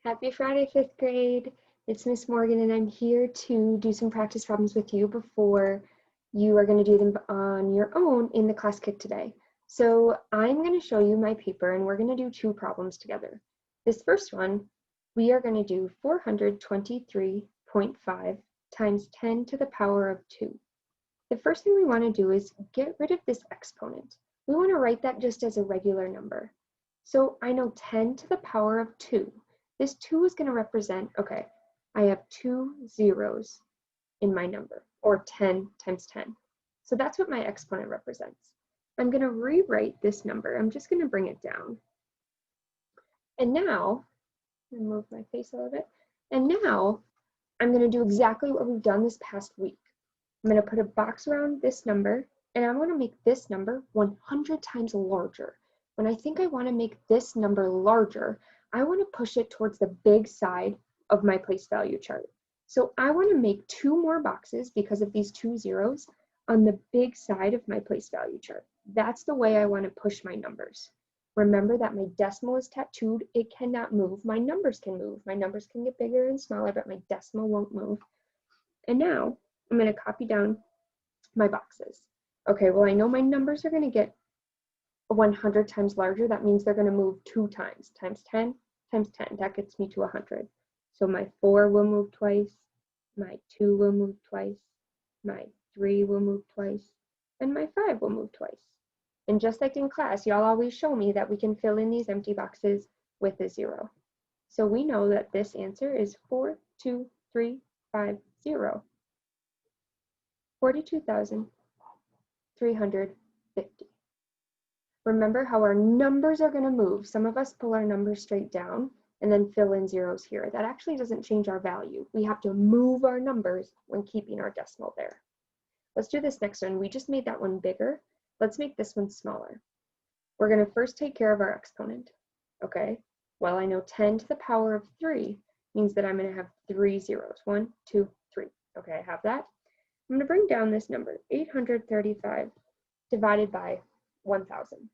Happy Friday, 5th grade. It's Miss Morgan, and I'm here to do some practice problems with you before you are going to do them on your own in the class kit today. So I'm going to show you my paper, and we're going to do two problems together. This first one, we are going to do 423.5 times 10 to the power of 2. The first thing we want to do is get rid of this exponent. We want to write that just as a regular number. So I know 10 to the power of 2. This 2 is going to represent, okay, I have 2 zeros in my number, or 10 times 10. So that's what my exponent represents. I'm going to rewrite this number. I'm just going to bring it down. And now, move my face a little bit. And now, I'm going to do exactly what we've done this past week. I'm going to put a box around this number, and I'm going to make this number 100 times larger. When I think I want to make this number larger, I want to push it towards the big side of my place value chart. So I want to make 2 more boxes because of these 2 zeros on the big side of my place value chart. That's the way I want to push my numbers. Remember that my decimal is tattooed. It cannot move. My numbers can move. My numbers can get bigger and smaller, but my decimal won't move. And now I'm going to copy down my boxes. Okay, well, I know my numbers are going to get 100 times larger. That means they're going to move 2 times 10 times 10. That gets me to 100. So my 4 will move twice, my 2 will move twice, my 3 will move twice, and my 5 will move twice. And just like in class, y'all always show me that we can fill in these empty boxes with a 0. So we know that this answer is 42350. 42,350. Remember how our numbers are going to move. Some of us pull our numbers straight down and then fill in zeros here. That actually doesn't change our value. We have to move our numbers when keeping our decimal there. Let's do this next one. We just made that one bigger. Let's make this one smaller. We're going to first take care of our exponent. Okay, well, I know 10 to the power of 3 means that I'm going to have 3 zeros. 1, 2, 3. Okay, I have that. I'm going to bring down this number, 835 divided by 1,000.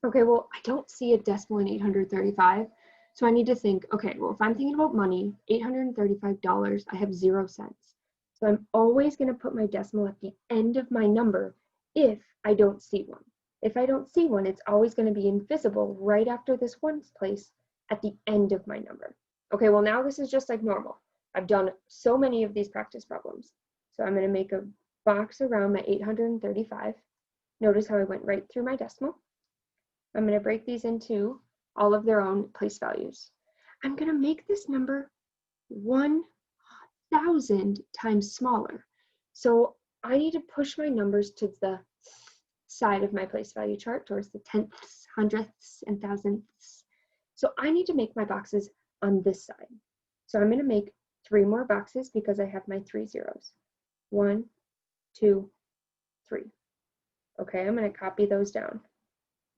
Okay, well, I don't see a decimal in 835, so I need to think, okay, well, if I'm thinking about money, $835, I have 0 cents. So I'm always going to put my decimal at the end of my number if I don't see one. If I don't see one, it's always going to be invisible right after this ones place at the end of my number. Okay, well, now this is just like normal. I've done so many of these practice problems. So I'm going to make a box around my 835. Notice how I went right through my decimal. I'm going to break these into all of their own place values. I'm going to make this number 1,000 times smaller. So I need to push my numbers to the side of my place value chart, towards the tenths, hundredths, and thousandths. So I need to make my boxes on this side. So I'm going to make 3 more boxes because I have my 3 zeros. 1, 2, 3. Okay, I'm going to copy those down.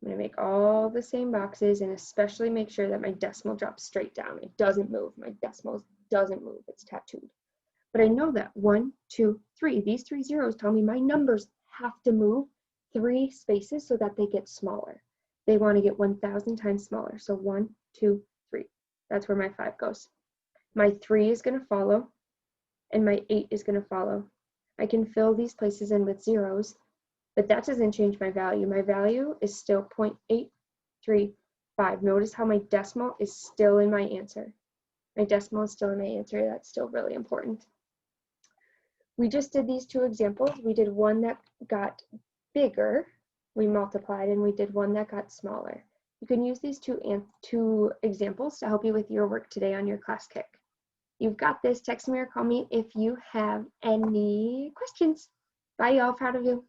I'm going to make all the same boxes and especially make sure that my decimal drops straight down. It doesn't move. My decimal doesn't move. It's tattooed. But I know that 1, 2, 3. These 3 zeros tell me my numbers have to move 3 spaces so that they get smaller. They want to get 1,000 times smaller. So 1, 2, 3. That's where my 5 goes. My 3 is going to follow, and my 8 is going to follow. I can fill these places in with zeros, but that doesn't change my value. My value is still 0.835. Notice how my decimal is still in my answer. My decimal is still in my answer. That's still really important. We just did these 2 examples. We did one that got bigger, we multiplied, and we did one that got smaller. You can use these two examples to help you with your work today on your class kick. You've got this. Text me or call me if you have any questions. Bye, y'all. Proud of you.